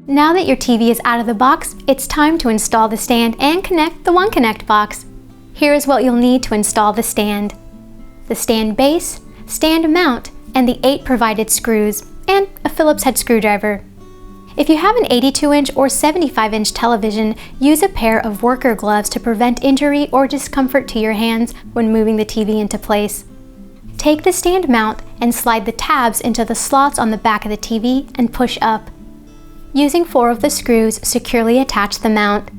Now that your TV is out of the box, it's time to install the stand and connect the OneConnect box. Here is what you'll need to install the stand: the stand base, stand mount, and the 8 provided screws, and a Phillips head screwdriver. If you have an 82-inch or 75-inch television, use a pair of worker gloves to prevent injury or discomfort to your hands when moving the TV into place. Take the stand mount and slide the tabs into the slots on the back of the TV and push up. Using 4 of the screws, securely attach the mount.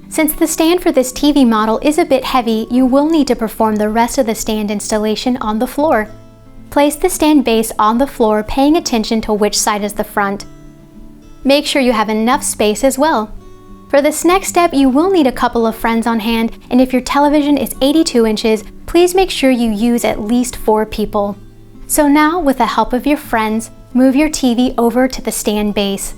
Since the stand for this TV model is a bit heavy, you will need to perform the rest of the stand installation on the floor. Place the stand base on the floor, paying attention to which side is the front. Make sure you have enough space as well. For this next step, you will need a couple of friends on hand, and if your television is 82 inches, please make sure you use at least 4 people. So now, with the help of your friends, move your TV over to the stand base.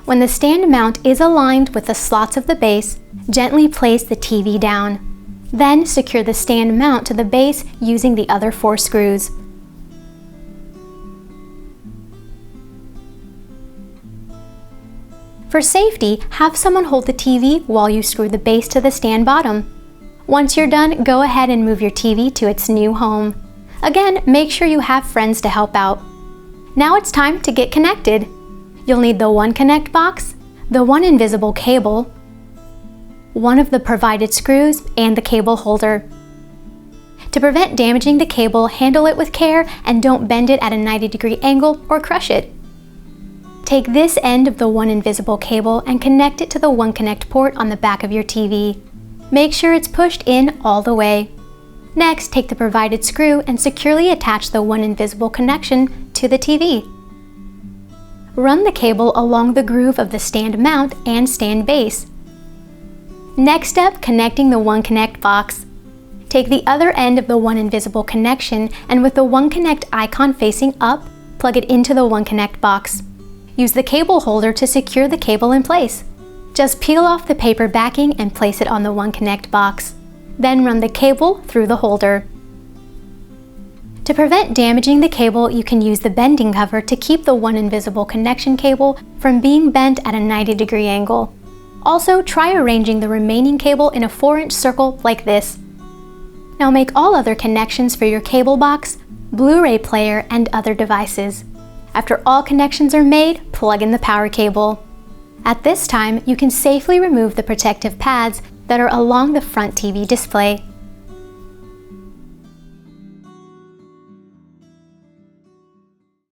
When the stand mount is aligned with the slots of the base, gently place the TV down. Then secure the stand mount to the base using the other 4 screws. For safety, have someone hold the TV while you screw the base to the stand bottom. Once you're done, go ahead and move your TV to its new home. Again, make sure you have friends to help out. Now it's time to get connected. You'll need the OneConnect box, the one invisible cable, one of the provided screws, and the cable holder. To prevent damaging the cable, handle it with care and don't bend it at a 90-degree angle or crush it. Take this end of the one invisible cable and connect it to the OneConnect port on the back of your TV. Make sure it's pushed in all the way. Next, take the provided screw and securely attach the one invisible connection to the TV. Run the cable along the groove of the stand mount and stand base. Next step, connecting the OneConnect box. Take the other end of the one invisible connection and with the OneConnect icon facing up, plug it into the OneConnect box. Use the cable holder to secure the cable in place. Just peel off the paper backing and place it on the OneConnect box. Then run the cable through the holder. To prevent damaging the cable, you can use the bending cover to keep the one invisible connection cable from being bent at a 90-degree angle. Also, try arranging the remaining cable in a 4-inch circle like this. Now make all other connections for your cable box, Blu-ray player, and other devices. After all connections are made, plug in the power cable. At this time, you can safely remove the protective pads that are along the front TV display.